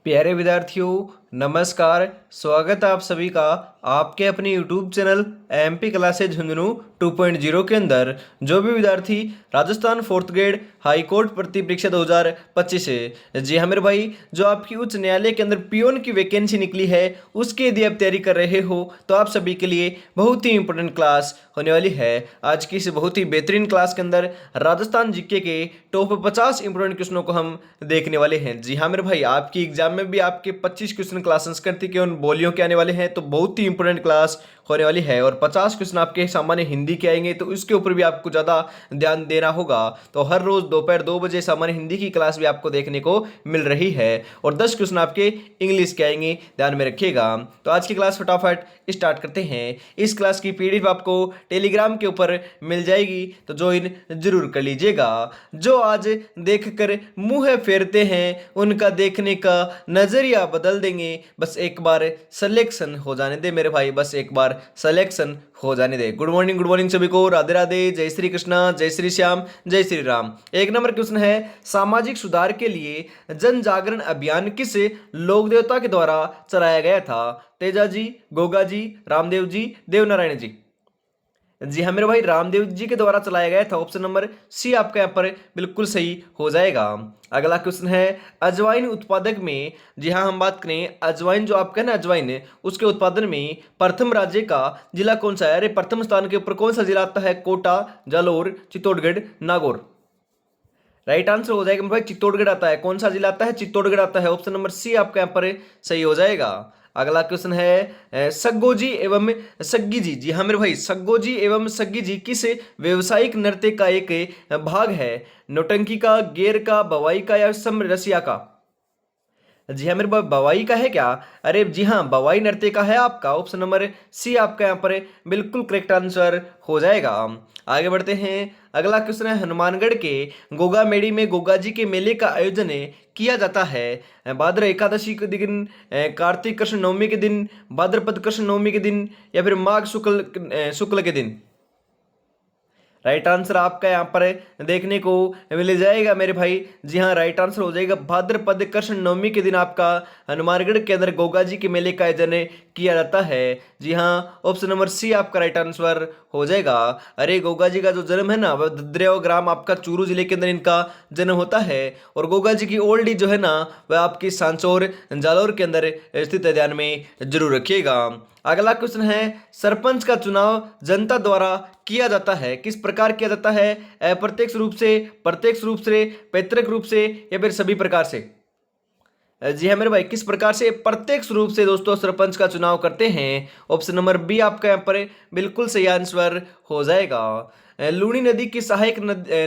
प्यारे विद्यार्थियों, नमस्कार। स्वागत है आप सभी का आपके अपने YouTube channel MP classes Jhunjhunu 2.0 के अंदर। जो भी विद्यार्थी Rajasthan fourth grade high court भर्ती परीक्षा 2025 है, जी हाँ मेरे भाई, जो आपकी उच्च न्यायालय के अंदर पियोन की वैकेंसी निकली है उसके यदि आप तैयारी कर रहे हो तो आप सभी के लिए बहुत ही इंपॉर्टेंट क्लास होने वाली है। आज की इस बहुत ही बेहतरीन क्लास के अंदर राजस्थान जीके के टॉप 50 इंपॉर्टेंट क्वेश्चनों को हम देखने वाले हैं। जी हाँ मेरे भाई, आपकी एग्जाम में भी आपके 25 क्वेश्चन क्लास संस्कृति के उन बोलियों के आने वाले हैं, तो बहुत ही इंपॉर्टेंट क्लास होने वाली है। और 50 क्वेश्चन आपके सामान्य हिंदी के आएंगे, तो इसके ऊपर भी आपको ज़्यादा ध्यान देना होगा। तो हर रोज दोपहर 2 बजे सामान्य हिंदी की क्लास भी आपको देखने को मिल रही है। और 10 क्वेश्चन आपके इंग्लिश के आएंगे, ध्यान में रखिएगा। तो आज की क्लास फटाफट स्टार्ट करते हैं। इस क्लास की पीडीएफ आपको टेलीग्राम के ऊपर मिल जाएगी, तो ज्वाइन जरूर कर लीजिएगा। जो आज देखकर मुंह फेरते हैं उनका देखने का नजरिया बदल देंगे। बस एक बार सिलेक्शन हो जाने दे मेरे भाई, बस एक बार सिलेक्शन हो जाने दे। गुड मॉर्निंग सभी को। राधे राधे, जय श्री कृष्णा, जय श्री श्याम, जय श्री राम। एक नंबर क्वेश्चन है, सामाजिक सुधार के लिए जन जागरण अभियान किस लोक देवता के द्वारा चलाया गया था? तेजा जी, गोगा जी, रामदेव जी, देवनारायण जी। जी हाँ मेरे भाई, रामदेव जी के द्वारा चलाया गया था। ऑप्शन नंबर सी आपका यहाँ पर बिल्कुल सही हो जाएगा। अगला क्वेश्चन है, अजवाइन उत्पादक में, जी हाँ हम बात करें अजवाइन, जो आपका है ना अजवाइन, उसके उत्पादन में प्रथम राज्य का जिला कौन सा है? अरे प्रथम स्थान के ऊपर कौन सा जिला आता है? कोटा, जालोर, चित्तौड़गढ़, नागौर। राइट आंसर हो जाएगा मेरे भाई, चित्तौड़गढ़ आता है। कौन सा जिला आता है? चित्तौड़गढ़ आता है। ऑप्शन नंबर सी आपका यहाँ पर सही हो जाएगा। अगला क्वेश्चन है, सग्गोजी एवं सग्गी जी, जी हाँ मेरे भाई, सग्गोजी एवं सग्गी जी किस व्यवसायिक नृत्य का एक भाग है? नौटंकी का, गेर का, बवाई का, या समरसिया का? जी हाँ मेरे पास बवाई का है क्या? अरे जी हाँ, बवाई नृत्य का है आपका। ऑप्शन नंबर सी आपका यहाँ पर बिल्कुल करेक्ट आंसर हो जाएगा। आगे बढ़ते हैं। अगला क्वेश्चन है, हनुमानगढ़ के गोगा मेड़ी में गोगा जी के मेले का आयोजन किया जाता है भाद्र एकादशी के दिन, कार्तिक कृष्ण नवमी के दिन, भाद्रपद कृष्ण नवमी के दिन, या फिर माघ शुक्ल के दिन? राइट आंसर आपका यहाँ पर देखने को मिल जाएगा मेरे भाई। जी हाँ, राइट आंसर हो जाएगा भाद्रपद कृष्ण नवमी के दिन आपका हनुमानगढ़ के अंदर गोगा जी के मेले का आयोजन किया जाता है। जी हाँ, ऑप्शन नंबर सी आपका राइट आंसर हो जाएगा। अरे गोगा जी का जो जन्म है ना, वह दद्रेव ग्राम आपका चूरू जिले के अंदर इनका जन्म होता है। और गोगा जी की ओल्ड एज जो है ना, वह आपकी सांचौर जालौर के अंदर स्थित है, ध्यान में जरूर रखिएगा। अगला क्वेश्चन है, सरपंच का चुनाव जनता द्वारा किया जाता है, किस प्रकार किया जाता है? अप्रत्यक्ष रूप से, प्रत्यक्ष रूप से, पैतृक रूप से, या फिर सभी प्रकार से? जी हाँ मेरे भाई, किस प्रकार से? प्रत्यक्ष रूप से दोस्तों सरपंच का चुनाव करते हैं। ऑप्शन नंबर बी आपका यहाँ पर बिल्कुल सही आंसर हो जाएगा। लूणी नदी की सहायक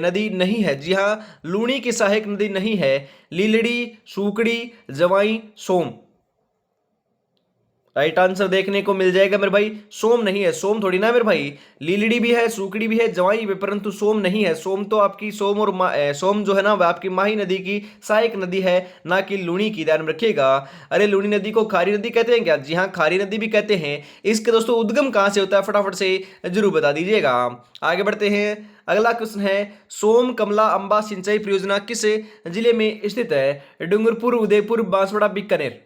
नदी नहीं है। जी हाँ, लूणी की सहायक नदी नहीं है। लीलड़ी, सूकड़ी, जवाई, सोम। राइट आंसर देखने को मिल जाएगा मेरे भाई, सोम नहीं है। सोम थोड़ी ना मेरे भाई, लीलड़ी भी है, सूकड़ी भी है, जवाई भी, परंतु सोम नहीं है। सोम तो आपकी सोम और सोम जो है ना, वह आपकी माही नदी की सहायक नदी है, ना कि लूणी की, ध्यान में रखिएगा। अरे लूणी नदी को खारी नदी कहते हैं क्या? जी हाँ, खारी नदी भी कहते हैं। इसके दोस्तों उद्गम कहाँ से होता है, फटाफट से जरूर बता दीजिएगा। आगे बढ़ते हैं। अगला क्वेश्चन है, सोम कमला अंबा सिंचाई परियोजना किस जिले में स्थित है? डूंगरपुर, उदयपुर, बांसवाड़ा, बीकानेर।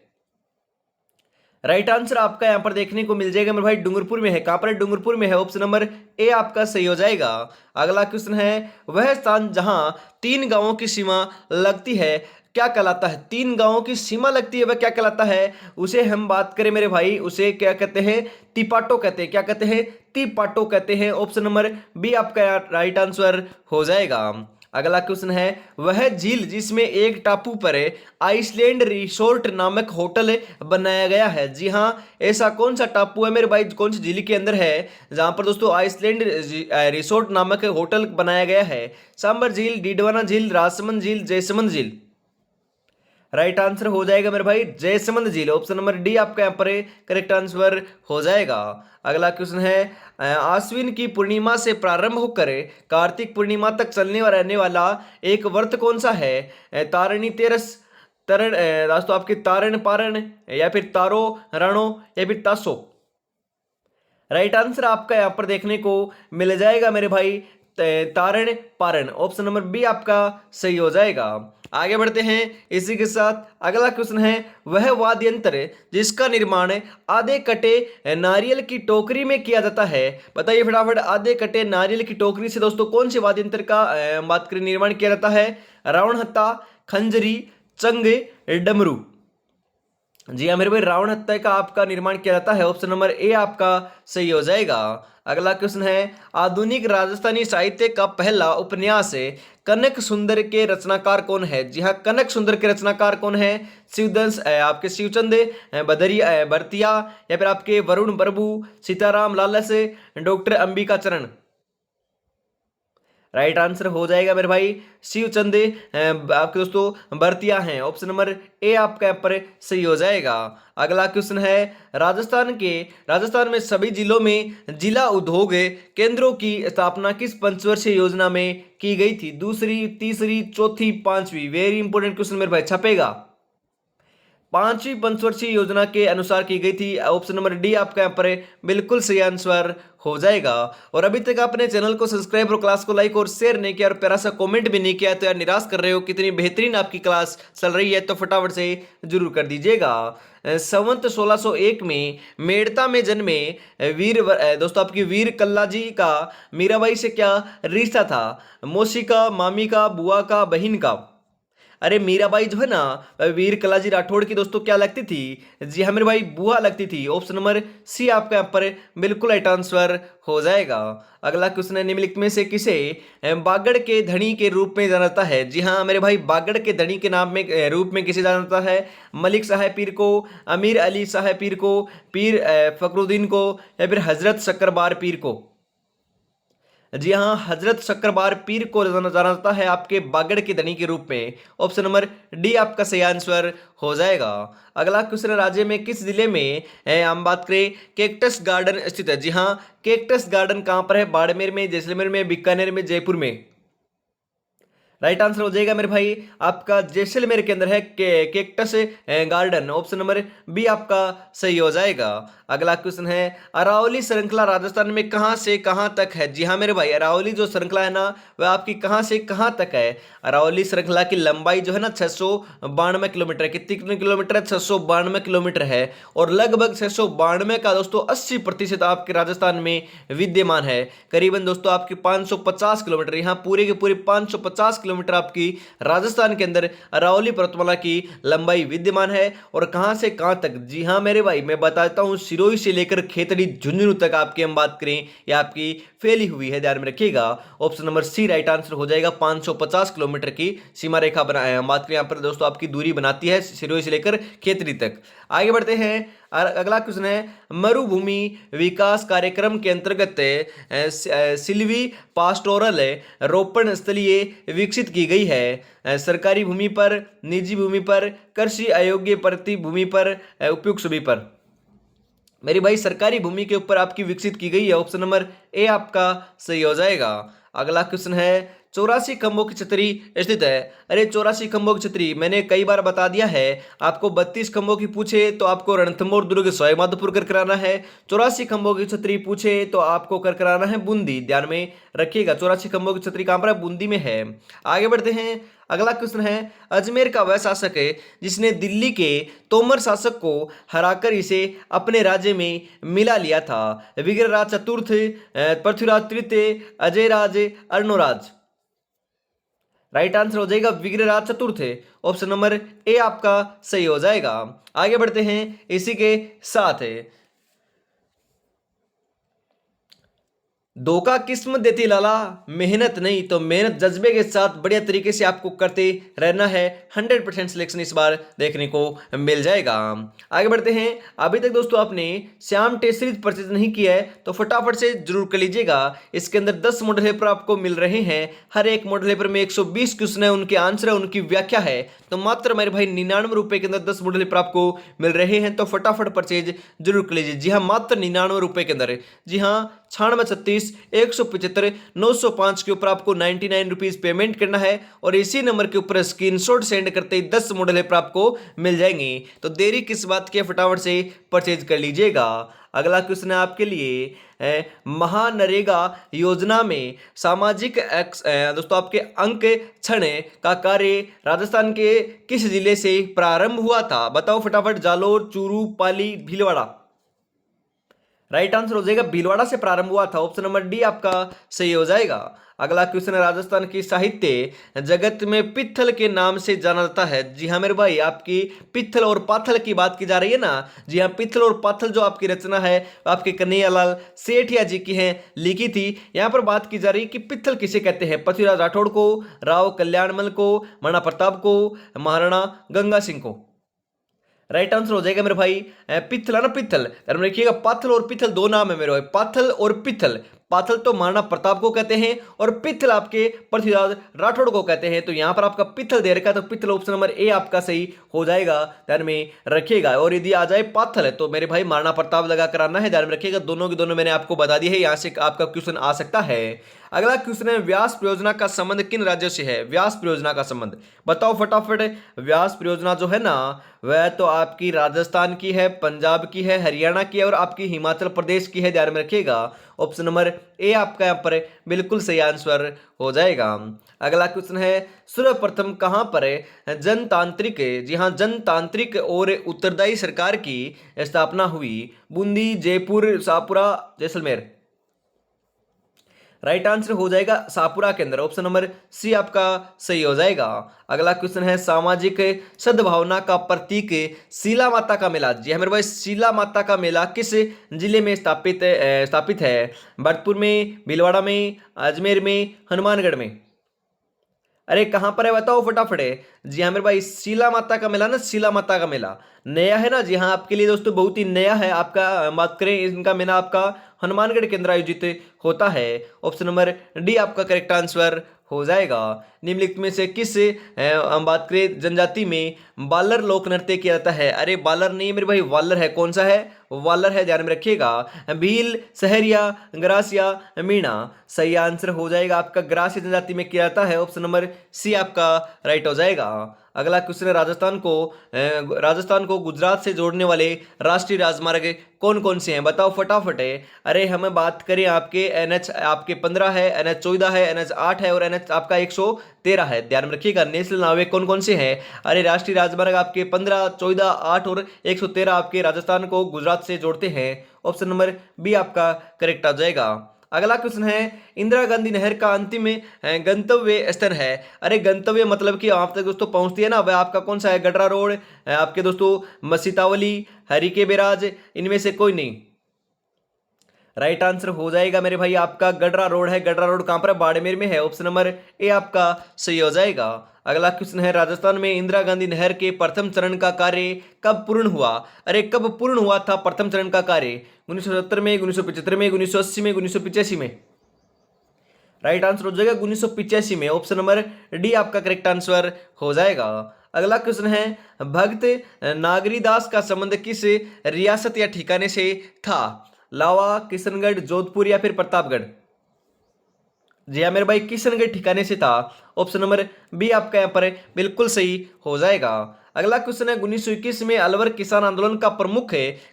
राइट आंसर आपका यहां पर देखने को मिल जाएगा मेरे भाई, डूंगरपुर में है। कहां पर है? डूंगरपुर में है। ऑप्शन नंबर ए आपका सही हो जाएगा। अगला क्वेश्चन है, वह स्थान जहां 3 गांवों की सीमा लगती है क्या कहलाता है? 3 गांवों की सीमा लगती है, वह क्या कहलाता है? उसे हम बात करें मेरे भाई, उसे क्या कहते हैं? तिपाटो कहते हैं। क्या कहते हैं? तिपाटो कहते हैं। ऑप्शन नंबर बी आपका राइट आंसर हो जाएगा। अगला क्वेश्चन है, वह झील जिसमें एक टापू पर आइसलैंड रिसोर्ट नामक होटल बनाया गया है। जी हाँ, ऐसा कौन सा टापू है मेरे भाई, कौन सी झील के अंदर है जहां पर दोस्तों आइसलैंड रिसोर्ट नामक होटल बनाया गया है? सांबर झील, डीडवाना झील, राजसमंद झील, जयसमंद झील। राइट आंसर हो जाएगा मेरे भाई, जयसमंद झील। ऑप्शन नंबर डी आपका यहाँ पर करेक्ट आंसर हो जाएगा। अगला क्वेश्चन है, आश्विन की पूर्णिमा से प्रारंभ होकर कार्तिक पूर्णिमा तक चलने और रहने वाला एक व्रत कौन सा है? तारणी तेरस, तरण, दोस्तों आपके तारण पारण, या फिर तारो रणो, या फिर तासो? राइट आंसर आपका यहाँ पर देखने को मिल जाएगा मेरे भाई, तारण पारण। ऑप्शन नंबर बी आपका सही हो जाएगा। आगे बढ़ते हैं इसी के साथ अगला क्वेश्चन है, वह वाद्य यंत्र जिसका निर्माण आधे कटे नारियल की टोकरी में किया जाता है। बताइए फटाफट, आधे कटे नारियल की टोकरी से दोस्तों कौन से वाद्य यंत्र का बात करें निर्माण किया जाता है? रावण हत्ता, खंजरी, चंग, डमरू। जी हाँ मेरे भाई, रावण हत्या का आपका निर्माण किया जाता है। ऑप्शन नंबर ए आपका सही हो जाएगा। अगला क्वेश्चन है, आधुनिक राजस्थानी साहित्य का पहला उपन्यास कनक सुंदर के रचनाकार कौन है? जी हाँ, कनक सुंदर के रचनाकार कौन है? शिवदंश आपके शिवचंद बदरिया भरतिया, या फिर आपके वरुण प्रभु, सीताराम लालस, डॉक्टर अंबिका चरण। राइट आंसर हो जाएगा मेरे भाई शिवचंद आपके दोस्तों भरतिया हैं। ऑप्शन नंबर ए आपका यहाँ पर सही हो जाएगा। अगला क्वेश्चन है, राजस्थान में सभी जिलों में जिला उद्योग केंद्रों की स्थापना किस पंचवर्षीय योजना में की गई थी? दूसरी, तीसरी, चौथी, पांचवी। वेरी इंपॉर्टेंट क्वेश्चन मेरे भाई, छपेगा। पांचवी पंचवर्षीय योजना के अनुसार की गई थी। ऑप्शन नंबर डी आपका यहाँ पर बिल्कुल सही आंसर हो जाएगा। और अभी तक आपने चैनल को सब्सक्राइब और क्लास को लाइक और शेयर नहीं किया और प्यारा सा कमेंट भी नहीं किया तो यार निराश कर रहे हो। कितनी बेहतरीन आपकी क्लास चल रही है, तो फटाफट से जरूर कर दीजिएगा। संवत 1601 में मेड़ता में जन्मे दोस्तों आपकी वीर कल्ला जी का मीराबाई से क्या रिश्ता था? मौसी का, मामी का, बुआ का, बहन का। अरे मीराबाई जो है ना वीर कलाजी राठौड़ की दोस्तों क्या लगती थी? जी हाँ मेरे भाई, बुआ लगती थी। ऑप्शन नंबर सी आपका यहाँ पर बिल्कुल राइट आंसर हो जाएगा। अगला क्वेश्चन है, निम्नलिखित में से किसे बागड़ के धनी के रूप में जाना जाता है? जी हाँ मेरे भाई, बागड़ के धनी के नाम में रूप में किसे जाना जाता है? मलिक शाह पीर को, अमीर अली शाह पीर को, पीर फखरुद्दीन को, या फिर हजरत शक्करबार पीर को। जी हाँ, हजरत शक्करबार पीर को जाना जाता है आपके बागड़ के धनी के रूप में। ऑप्शन नंबर डी आपका सही आंसर हो जाएगा। अगला क्वेश्चन, राज्य में किस जिले में हम बात करें कैक्टस गार्डन स्थित है? जी हाँ, कैक्टस गार्डन कहाँ पर है? बाड़मेर में, जैसलमेर में, बीकानेर में, जयपुर में। राइट आंसर हो जाएगा मेरे भाई आपका जैसलमेर के अंदर है cactus garden. Option number B आपका सही हो जाएगा। अगला क्वेश्चन है, अरावली श्रृंखला राजस्थान में कहां से कहां तक है? जी हाँ मेरे भाई, अरावली जो श्रृंखला है ना वह आपकी कहां से कहां तक है? अरावली श्रृंखला की लंबाई जो है ना 692 किलोमीटर है। कितनी किलोमीटर है? 692 किलोमीटर है। और लगभग 692 का दोस्तों 80% आपके राजस्थान में विद्यमान है। करीबन दोस्तों आपकी 550 किलोमीटर, यहाँ पूरे के पूरे 550 किलोमीटर आपकी राजस्थान के अंदर अरावली पर्वतमाला की लंबाई विद्यमान है। और कहां से कहां तक? जी हां मेरे भाई, मैं बताता हूं, सिरोही से लेकर खेतड़ी झुंझुनू तक आपकी हम बात करें ये आपकी फैली हुई है, ध्यान में रखिएगा। Option number C right answer हो जाएगा। 550 किलोमीटर की सीमा रेखा बनाए हम बात करें यहाँ पर दोस्तों आपकी दूरी बनाती है सिरोही से लेकर खेतड़ी तक। आगे बढ़ते हैं, अगला क्वेश्चन है, मरुभूमि विकास कार्यक्रम के अंतर्गत सिल्वी पास्टोरल रोपण स्थलीय विकसित की गई है। सरकारी भूमि पर, निजी भूमि पर, कृषि अयोग्य प्रति भूमि पर, उपयुक्त सभी पर। मेरी भाई सरकारी भूमि के ऊपर आपकी विकसित की गई है। ऑप्शन नंबर ए आपका सही हो जाएगा। अगला क्वेश्चन है, 84 खंभों की छतरी स्थित है। अरे 84 खंभों की छतरी मैंने कई बार बता दिया है। आपको 32 खंभों की पूछे तो आपको रणथंभौर, दुर्ग, सवाईमाधोपुर कर कराना है। 84 खंभों की छतरी पूछे तो आपको कर कराना है बूंदी, ध्यान में रखिएगा। 84 खंभों की छतरी कहां पर है? बूंदी में है। आगे बढ़ते हैं, अगला क्वेश्चन है, अजमेर का वह शासक है जिसने दिल्ली के तोमर शासक को हराकर इसे अपने राज्य में मिला लिया था? विग्रहराज चतुर्थ, पृथ्वीराज तृतीय, अजयराज, अर्णोराज। राइट आंसर हो जाएगा विग्रहराज चतुर्थ। ऑप्शन नंबर ए आपका सही हो जाएगा। आगे बढ़ते हैं इसी के साथ, धोखा किस्म देती लाला, मेहनत नहीं। तो मेहनत जज्बे के साथ बढ़िया तरीके से आपको करते रहना है। 100% सिलेक्शन इस बार देखने को मिल जाएगा। आगे बढ़ते हैं, अभी तक दोस्तों आपने श्याम टेस्ट सीरीज परचेज नहीं किया है तो फटाफट से जरूर कर लीजिएगा। इसके अंदर 10 मॉडल पेपर आपको मिल रहे हैं। हर एक मॉडल पेपर में 120 क्वेश्चन है, उनके आंसर है, उनकी व्याख्या है। तो मात्र मेरे भाई 99 रुपए के अंदर 10 मॉडल पेपर आपको मिल रहे हैं, तो फटाफट परचेज जरूर कर लीजिए। जी हाँ, मात्र 99 रुपए के अंदर। जी हाँ, 9636 175 905 के ऊपर आपको 99 रुपीज पेमेंट करना है और इसी नंबर के ऊपर स्क्रीनशॉट सेंड करते ही 10 मॉडल पेपर आपको मिल जाएंगे। तो देरी किस बात की, फटाफट से परचेज कर लीजिएगा। अगला क्वेश्चन है आपके लिए महानरेगा योजना में सामाजिक दोस्तों आपके अंक क्षण का कार्य राजस्थान के किस जिले से प्रारंभ हुआ था? बताओ फटाफट। जालोर, चूरू, पाली, भीलवाड़ा। राइट आंसर हो जाएगा भीलवाड़ा से प्रारंभ हुआ था। ऑप्शन नंबर डी आपका सही हो जाएगा। अगला क्वेश्चन है राजस्थान की साहित्य जगत में पित्थल के नाम से जाना जाता है। जी हाँ मेरे भाई, आपकी पित्थल और पाथल की बात की जा रही है ना। जी हाँ, पित्थल और पाथल जो आपकी रचना है आपके कन्हैयालाल सेठिया जी की है, लिखी थी। यहाँ पर बात की जा रही है कि पित्थल किसे कहते हैं? पृथ्वीराज राठौड़ को, राव कल्याणमल को, महाराणा प्रताप को, महाराणा गंगा सिंह को। राइट आंसर हो जाएगा मेरे भाई पित्थल है ना, पित्थल। ध्यान में रखिएगा, पाथल और पित्थल दो नाम है मेरे भाई, पाथल और पित्थल। पाथल तो महाराणा प्रताप को कहते हैं और पित्थल आपके पृथ्वीराज राठौड़ को कहते हैं। तो यहां पर आपका पित्थल दे रखा है, तो पित्थल ऑप्शन नंबर ए आपका सही हो जाएगा। ध्यान में रखिएगा। और यदि आ जाए पाथल है तो मेरे भाई महाराणा प्रताप लगा कराना है। ध्यान में रखिएगा, दोनों के दोनों मैंने आपको बता दी है, यहां से आपका क्वेश्चन आ सकता है। अगला क्वेश्चन है व्यास परियोजना का संबंध किन राज्यों से है? व्यास परियोजना का संबंध बताओ फटाफट। व्यास परियोजना जो है ना वह तो आपकी राजस्थान की है, पंजाब की है, हरियाणा की है और आपकी हिमाचल प्रदेश की है। ध्यान में रखिएगा, ऑप्शन नंबर ए आपका यहाँ पर बिल्कुल सही आंसर हो जाएगा। अगला क्वेश्चन है सर्वप्रथम कहां पर जनतांत्रिक, जी हां जनतांत्रिक और उत्तरदायी सरकार की स्थापना हुई? बूंदी, जयपुर, शाहपुरा, जैसलमेर। राइट आंसर हो जाएगा शाहपुरा के अंदर। ऑप्शन नंबर सी आपका सही हो जाएगा। अगला क्वेश्चन है सामाजिक सद्भावना का प्रतीक शीला माता का मेला। जी हाँ मेरे भाई, शीला माता का मेला किस जिले में स्थापित है? भरतपुर में, भीलवाड़ा में, अजमेर में, हनुमानगढ़ में। अरे कहां पर है बताओ फटाफट है। जी हाँ मेरे भाई, शीला माता का मेला ना, शीला माता का मेला नया है ना। जी हाँ, आपके लिए दोस्तों बहुत ही नया है। आपका बात करें इनका मेला आपका हनुमानगढ़ के अंदर आयोजित होता है। ऑप्शन नंबर डी आपका करेक्ट आंसर हो जाएगा। निम्नलिखित में से किस हम बात करें जनजाति में बालर लोक नृत्य किया जाता है? अरे बालर नहीं मेरे भाई, वालर है। कौन सा है? वालर है। ध्यान में रखिएगा। भील, सहरिया, ग्रासिया, मीणा। सही आंसर हो जाएगा आपका ग्रासिया जनजाति में किया जाता है। ऑप्शन नंबर सी आपका राइट हो जाएगा। अगला क्वेश्चन है राजस्थान को गुजरात से जोड़ने वाले राष्ट्रीय राजमार्ग कौन कौन से हैं? बताओ फटाफट है। अरे हमें बात करें आपके एनएच आपके 15 है, एनएच 14 है, एनएच 8 है और एनएच आपका 113 है। ध्यान में रखिएगा, नेशनल हाईवे कौन कौन से हैं? अरे राष्ट्रीय राजमार्ग आपके 15, 14, 8 और 113 आपके राजस्थान को गुजरात से जोड़ते हैं। ऑप्शन नंबर बी आपका करेक्ट आ जाएगा। अगला क्वेश्चन है इंदिरा गांधी नहर का अंतिम गंतव्य स्थल है। अरे गंतव्य मतलब कि आप तक दोस्तों पहुंचती है ना, वह आपका कौन सा है? गडरा रोड, आपके दोस्तों मसीतावली, हरिके बैराज, इनमें से कोई नहीं। राइट आंसर हो जाएगा मेरे भाई आपका गडरा रोड है। गडरा रोड कहां पर है? बाड़मेर में है। ऑप्शन नंबर ए आपका सही हो जाएगा। अगला क्वेश्चन है राजस्थान में इंदिरा गांधी नहर के प्रथम चरण का कार्य कब पूर्ण हुआ? अरे कब पूर्ण हुआ था प्रथम चरण का कार्य? 1970 में, 1975 में, 1980 में, 1985 में। राइट आंसर हो जाएगा 1985 में। ऑप्शन नंबर डी आपका करेक्ट आंसर हो जाएगा। अगला क्वेश्चन है भक्त नागरीदास का संबंध किस रियासत या ठिकाने से था? लावा, किशनगढ़, जोधपुर या फिर प्रतापगढ़। जी हाँ मेरे भाई, किशनगढ़ ठिकाने से था। ऑप्शन नंबर बी आपका यहाँ पर बिल्कुल सही हो जाएगा। अगला क्वेश्चन है 1921 में अलवर किसान आंदोलन का प्रमुख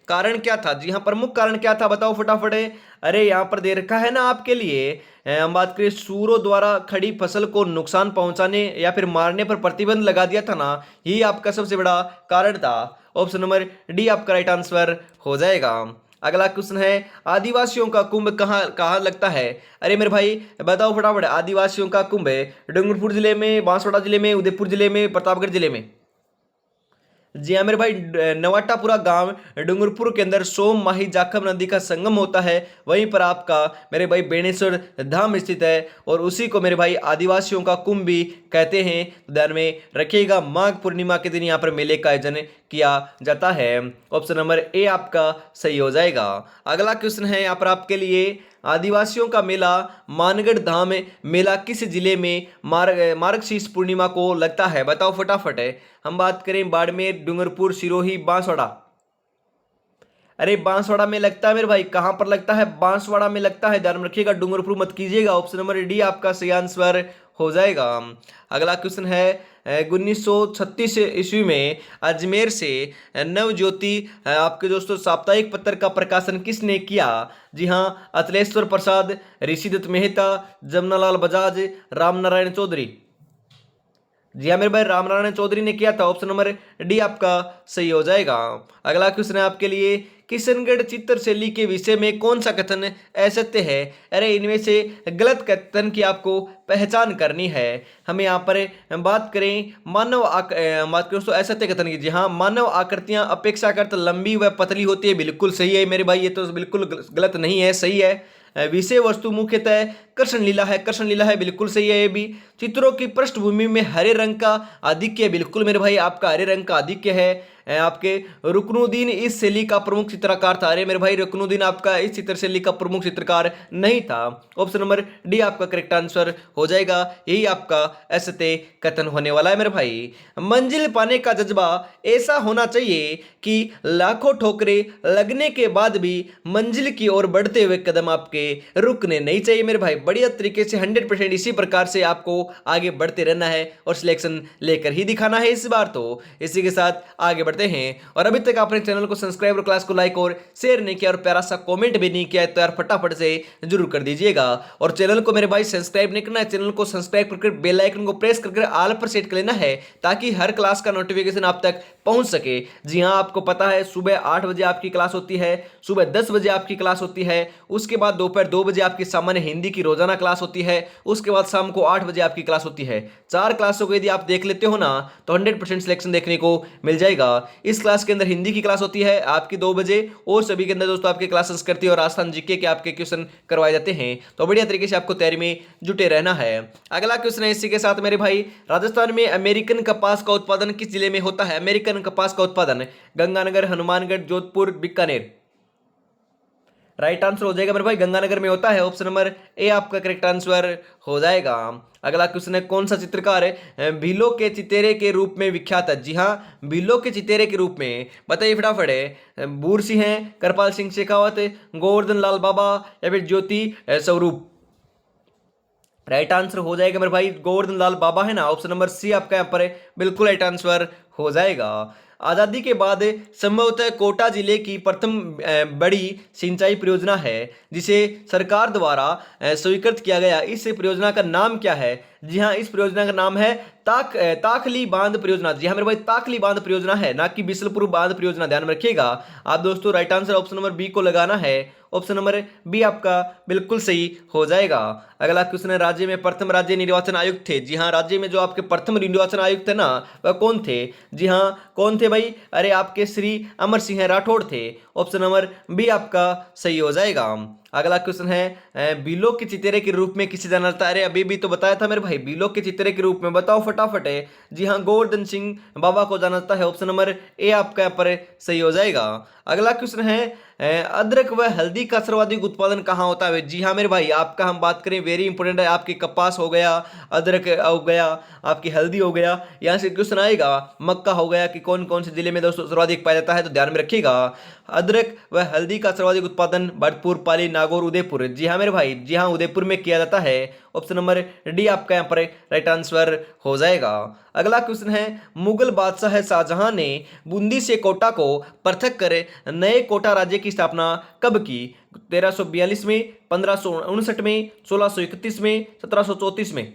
कारण क्या था? जी हाँ, प्रमुख कारण क्या था बताओ फटाफट है। अरे यहाँ पर दे रखा है ना आपके लिए, हम बात करें सूरों द्वारा खड़ी फसल को नुकसान पहुंचाने या फिर मारने पर प्रतिबंध लगा दिया था ना, यही आपका सबसे बड़ा कारण था। ऑप्शन नंबर डी आपका राइट आंसर हो जाएगा। अगला क्वेश्चन है आदिवासियों का कुंभ कहाँ कहाँ लगता है? अरे मेरे भाई बताओ फटाफट, आदिवासियों का कुंभ डूंगरपुर जिले में, बांसवाड़ा जिले में, उदयपुर जिले में, प्रतापगढ़ जिले में। जी हाँ मेरे भाई, नवाटापुरा गांव डूंगरपुर के अंदर सोम माही जाखम नदी का संगम होता है, वहीं पर आपका मेरे भाई बेणेश्वर धाम स्थित है और उसी को मेरे भाई आदिवासियों का कुंभ भी कहते हैं। तो ध्यान में रखिएगा, माघ पूर्णिमा के दिन यहाँ पर मेले का आयोजन किया जाता है। ऑप्शन नंबर ए आपका सही हो जाएगा। अगला क्वेश्चन है यहाँ पर आपके लिए आदिवासियों का मेला मानगढ़ धाम मेला किस जिले में मार्गशीर्ष पूर्णिमा को लगता है? बताओ फटाफट है। हम बात करें बाड़मेर, डूंगरपुर, सिरोही, बांसवाड़ा। अरे बांसवाड़ा में लगता है मेरे भाई। कहां पर लगता है? बांसवाड़ा में लगता है। ध्यान रखिएगा, डूंगरपुर मत कीजिएगा। ऑप्शन नंबर डी आपका सही आंसर हो जाएगा। अगला क्वेश्चन है 1936 ईस्वी में अजमेर से नवज्योति आपके दोस्तों साप्ताहिक पत्र का प्रकाशन किसने किया? जी हाँ, अतलेश्वर प्रसाद, ऋषिदत्त मेहता, जमनालाल बजाज, रामनारायण चौधरी। जी हाँ मेरे भाई, रामनारायण चौधरी ने किया था। ऑप्शन नंबर डी आपका सही हो जाएगा। अगला क्वेश्चन है आपके लिए, किशनगढ़ चित्रशैली के विषय में कौन सा कथन असत्य है? अरे इनमें से गलत कथन की आपको पहचान करनी है। हम यहाँ पर बात करें बात करें तो असत्य कथन की। जी हाँ, मानव आकृतियां अपेक्षाकृत लंबी व पतली होती है, बिल्कुल सही है मेरे भाई, ये तो बिल्कुल गलत नहीं है, सही है। विषय वस्तु मुख्यतः कृष्ण लीला है, कृष्ण लीला है, बिल्कुल सही है ये भी। चित्रों की पृष्ठभूमि में हरे रंग का आधिक्य, बिल्कुल मेरे भाई आपका हरे रंग का आधिक्य है। आपके रुकनुद्दीन इस शैली का प्रमुख चित्रकार था। अरे मेरे भाई, रुकनुद्दीन आपका इस चित्र शैली का प्रमुख चित्रकार नहीं था। ऑप्शन नंबर डी आपका करेक्ट आंसर हो जाएगा, यही आपका असत्य कथन होने वाला है मेरे भाई। मंजिल पाने का जज्बा ऐसा होना चाहिए कि लाखों ठोकरें लगने के बाद भी मंजिल की ओर बढ़ते हुए कदम आपके रुकने नहीं चाहिए मेरे भाई। बढ़िया तरीके से 100% इसी प्रकार से आपको आगे बढ़ते रहना है और सिलेक्शन लेकर ही दिखाना है इस बार। तो इसी के साथ आगे बढ़ते हैं। और अभी तक आपने चैनल को सब्सक्राइब और क्लास को लाइक और शेयर नहीं किया और प्यारा सा कमेंट भी नहीं किया है तो यार फटाफट से जरूर कर दीजिएगा। और चैनल को मेरे भाई सब्सक्राइब नहीं करना है, चैनल को सब्सक्राइब करके बेल आइकन को प्रेस करके ऑल पर सेट कर लेना है ताकि हर क्लास का नोटिफिकेशन आप तक पहुंच सके। जी हाँ, आपको पता है सुबह 8 बजे आपकी क्लास होती है, सुबह 10 बजे आपकी क्लास होती है, उसके बाद दोपहर 2 बजे आपकी सामान्य हिंदी की रोजाना क्लास होती है, उसके बाद शाम को 8 बजे आपकी क्लास होती है। 4 क्लासों को यदि आप देख लेते हो ना तो 100% सिलेक्शन देखने को मिल जाएगा। इस क्लास के अंदर हिंदी की क्लास होती है आपकी 2 बजे और सभी के अंदर दोस्तों आपके क्लासेस करती है और राजस्थान जीके के आपके क्वेश्चन करवाए जाते हैं। तो बढ़िया तरीके से आपको तैयारी में जुटे रहना है। अगला क्वेश्चन है इसी के साथ मेरे भाई, राजस्थान में अमेरिकन कपास का उत्पादन किस जिले में होता है? अमेरिकन कपास का उत्पादन गंगानगर, हनुमानगढ़, जोधपुर, बीकानेर। राइट आंसर हो जाएगा मेरे भाई, गंगानगर में होता है। ऑप्शन नंबर ए आपका करेक्ट आंसर हो जाएगा। अगला क्वेश्चन है, कौन सा चित्रकार है भीलों के चितेरे के रूप में विख्यात है? जी हाँ, भीलों के चितेरे के रूप में बताइए फटाफट है। बूर सिंह है, करपाल सिंह शेखावत, गोवर्धन लाल बाबा या फिर ज्योति स्वरूप। राइट आंसर हो जाएगा मेरे भाई, गोवर्धन लाल बाबा है ना। ऑप्शन नंबर सी आपका यहाँ पर बिल्कुल राइट आंसर हो जाएगा। आज़ादी के बाद संभवतः कोटा जिले की प्रथम बड़ी सिंचाई परियोजना है जिसे सरकार द्वारा स्वीकृत किया गया, इस परियोजना का नाम क्या है? जी हाँ, इस परियोजना का नाम है ताखली बांध परियोजना। जी हाँ मेरे भाई, ताखली बांध परियोजना है, ना कि बिसलपुर बांध परियोजना, ध्यान में रखिएगा आप दोस्तों। Right answer option number B को लगाना है। ऑप्शन नंबर बी आपका बिल्कुल सही हो जाएगा। अगला क्वेश्चन है, राज्य में प्रथम राज्य निर्वाचन आयुक्त थे? जी हाँ, राज्य में जो आपके प्रथम निर्वाचन आयुक्त है ना वह कौन थे? जी हाँ, कौन थे भाई? अरे आपके श्री अमर सिंह राठौड़ थे। ऑप्शन नंबर बी आपका सही हो जाएगा। अगला क्वेश्चन है, बिलो के चितेरे के रूप में किसे जाना जाता है? अरे अभी भी तो बताया था मेरे भाई, बिलो के चितेरे के रूप में बताओ फटाफट है। जी हाँ, गोवर्धन सिंह बाबा को जाना जाता है। ऑप्शन नंबर ए आपका यहाँ पर सही हो जाएगा। अगला क्वेश्चन है, अदरक व हल्दी का सर्वाधिक उत्पादन कहाँ होता है? जी हाँ मेरे भाई, आपका हम बात करें वेरी इंपॉर्टेंट है, आपकी कपास हो गया, अदरक हो गया, आपकी हल्दी हो गया, यहाँ से क्वेश्चन आएगा मक्का हो गया कि कौन कौन से जिले में दोस्तों सर्वाधिक पाया जाता है, तो ध्यान में रखिएगा। अदरक व हल्दी का सर्वाधिक उत्पादन भरतपुर, पाली, नागौर, उदयपुर। जी हाँ मेरे भाई, जी हाँ उदयपुर में किया जाता है। ऑप्शन नंबर डी आपका यहाँ पर राइट आंसर हो जाएगा। अगला क्वेश्चन है, मुगल बादशाह शाहजहां ने बूंदी से कोटा को पृथक कर नए कोटा राज्य की स्थापना कब की? 1342 में, 1559 में, 1631 में, 1734 में।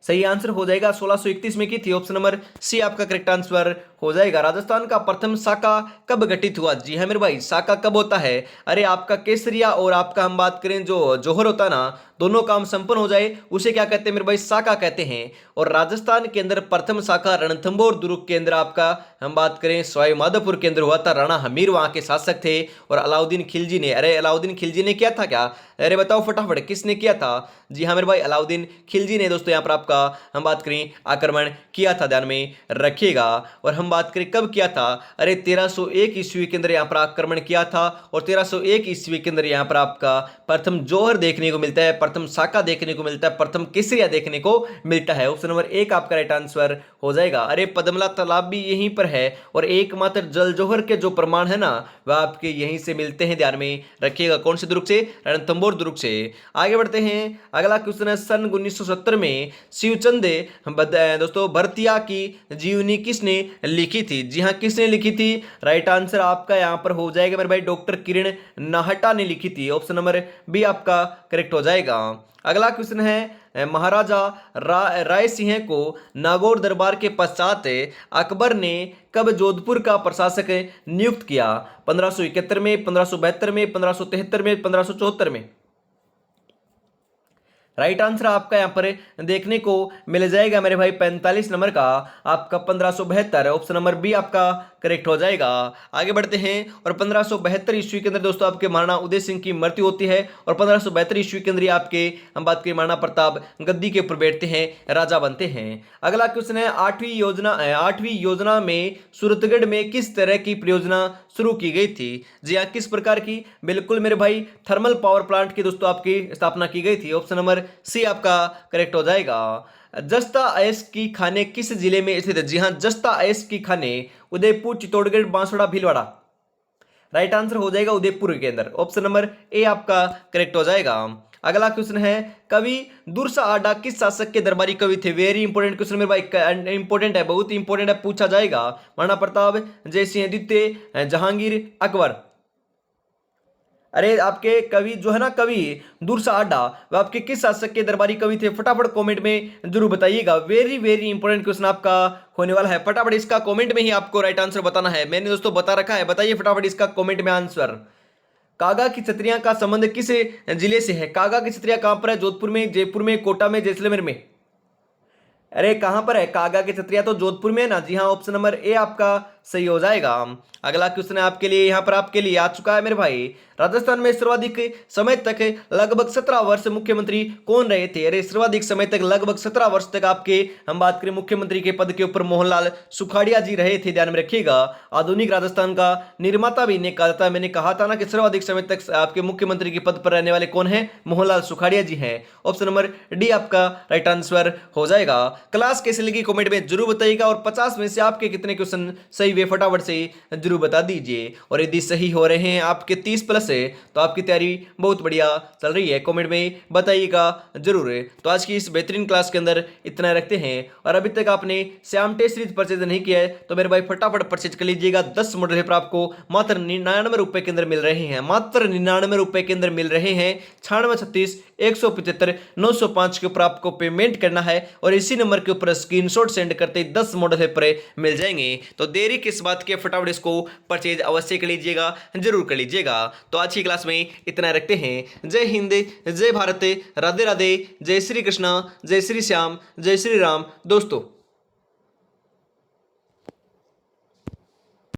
सही आंसर हो जाएगा 1631 में की थी। ऑप्शन नंबर सी आपका करेक्ट आंसर हो जाएगा। राजस्थान का प्रथम साका कब गठित हुआ? जी है मेरे भाई, साका कब होता है? अरे आपका केसरिया और आपका हम बात करें जो जोहर होता है ना, दोनों काम संपन्न हो जाए उसे क्या कहते हैं मेरे भाई? साका कहते हैं। और राजस्थान के अंदर प्रथम शाखा रणथंभौर दुर्ग के अंदर आपका हम बात करें सवाई माधोपुर के अंदर हुआ था। राणा हमीर वहां के शासक थे और अलाउद्दीन खिलजी ने, अरे अलाउद्दीन खिलजी ने किया था क्या? अरे बताओ फटाफट किसने किया था? जी हाँ मेरे भाई, अलाउद्दीन खिलजी ने दोस्तों यहाँ पर आपका हम बात करें आक्रमण किया था, ध्यान में रखिएगा। और हम बात करें कब किया था? अरे 1301 ईस्वी के अंदर यहाँ पर आक्रमण किया था और 1301 ईस्वी के अंदर यहाँ पर आपका प्रथम जौहर देखने को मिलता है। प्रथम शाखा देखने को मिलता है, प्रथम केसरिया देखने को मिलता है। ऑप्शन नंबर एक आपका राइट आंसर हो जाएगा। अरे पद्मला तालाब भी यहीं पर है और एकमात्र जल जौहर के जो प्रमाण है ना वह आपके यहीं से मिलते हैं, ध्यान में रखिएगा। कौन से दुर्ग से? रणथंभौर दुर्ग से। आगे बढ़ते हैं, अगला क्वेश्चन है सन 1970 में शिवचंद दोस्तों भरतिया की जीवनी किसने लिखी थी? जी हाँ, किसने लिखी थी? राइट आंसर आपका यहां पर हो जाएगा मेरे भाई डॉक्टर किरण नाहटा ने लिखी थी। ऑप्शन नंबर बी आपका करेक्ट हो जाएगा। अगला क्वेश्चन है महाराजा राय सिंह को नागौर दरबार के पश्चात अकबर ने कब जोधपुर का प्रशासक नियुक्त किया? 1571 में, 1572 में, 1573 में, 1574 में? राइट आंसर आपका यहां पर देखने को मिल जाएगा मेरे भाई 45 नंबर का आपका 1572। ऑप्शन नंबर बी आपका करेक्ट हो जाएगा। आगे बढ़ते हैं, और 1572 ईस्वी के अंदर दोस्तों आपके महाराणा उदय सिंह की मृत्यु होती है और 1572 ईस्वी के अंदर आपके हम बात करें महाराणा प्रताप गद्दी के ऊपर बैठते हैं, राजा बनते हैं। अगला क्वेश्चन है आठवीं योजना में सूरतगढ़ में किस तरह की परियोजना शुरू की गई थी? जी हाँ, किस प्रकार की? बिल्कुल मेरे भाई थर्मल पावर प्लांट की दोस्तों आपकी स्थापना की गई थी। ऑप्शन नंबर सी आपका करेक्ट हो जाएगा। जस्ता आयस की खाने किस जिले में स्थित है? जी हां, जस्ता आयस की खाने उदयपुर, चित्तौड़गढ़, बांसवाड़ा, भीलवाड़ा? राइट आंसर हो जाएगा उदयपुर के अंदर। ऑप्शन नंबर ए आपका करेक्ट हो जाएगा। अगला क्वेश्चन है, कवि दुर्सा आडा किस शासक के दरबारी कवि थे? वेरी इंपोर्टेंट क्वेश्चन मेरे भाई, इंपोर्टेंट है, बहुत इंपोर्टेंट है, पूछा जाएगा। महाराणा प्रताप, जयसिंह द्वितीय, जहांगीर, अकबर? अरे आपके कवि जो है ना, कवि दुर्सा आडा, वह आपके किस शासक के दरबारी कवि थे? फटाफट कमेंट में जरूर बताइएगा। वेरी वेरी इंपॉर्टेंट क्वेश्चन आपका होने वाला है, फटाफट इसका कमेंट में ही आपको राइट आंसर बताना है। मैंने दोस्तों बता रखा है, बताइए फटाफट इसका कमेंट में आंसर। कागा की छतरियां का संबंध किस जिले से है? कागा की छतरियां कहां पर है? जोधपुर में, जयपुर में, कोटा में, जैसलमेर में? अरे कहां पर है कागा की छतरिया? तो जोधपुर में है ना। जी हाँ, ऑप्शन नंबर ए आपका सही हो जाएगा। अगला क्वेश्चन है आपके लिए, यहां पर आपके लिए आ चुका है मेरे भाई। राजस्थान में सर्वाधिक समय तक लगभग 17 वर्ष मुख्यमंत्री कौन रहे थे? अरे सर्वाधिक समय तक लगभग 17 वर्ष तक आपके हम बात करें मुख्यमंत्री के पद के ऊपर मोहनलाल सुखाड़िया जी रहे थे, ध्यान में रखिएगा। आधुनिक राजस्थान का निर्माता भी इन्हें कहा जाता है। मैंने कहा था ना कि सर्वाधिक समय तक आपके मुख्यमंत्री के पद पर रहने वाले कौन है? मोहनलाल सुखाड़िया जी हैं। ऑप्शन नंबर डी आपका राइट आंसर हो जाएगा। क्लास कैसे लगी कमेंट में जरूर बताइएगा, और 50 में से आपके कितने क्वेश्चन सही हुए फटाफट से जरूर बता दीजिए। और यदि सही हो रहे हैं आपके 30 प्लस है तो आपकी तैयारी बहुत बढ़िया चल रही है, कमेंट में बताइएगा जरूर। तो आज की इस बेहतरीन क्लास के अंदर इतना रखते हैं, और अभी तक आपने श्याम टेस्ट सीरीज परचेज नहीं किया है तो मेरे भाई फटाफट परचेज कर लीजिएगा। 10 मॉडल पेपर आपको मात्र 99 रुपए के अंदर मिल रहे हैं, मात्र 99 रुपए के अंदर मिल रहे हैं। 9636 175 905 के ऊपर आपको पेमेंट करना है, और इसी नंबर के ऊपर स्क्रीनशॉट सेंड करते 10 मॉडल पेपर मिल जाएंगे। तो देरी किस बात के, फटाफट इसको परचेज अवश्य कर लीजिएगा, जरूर कर लीजिएगा। तो आज की क्लास में इतना रखते हैं। जय हिंद, जय भारत, राधे राधे, जय श्री कृष्णा, जय श्री श्याम, जय श्री राम दोस्तों।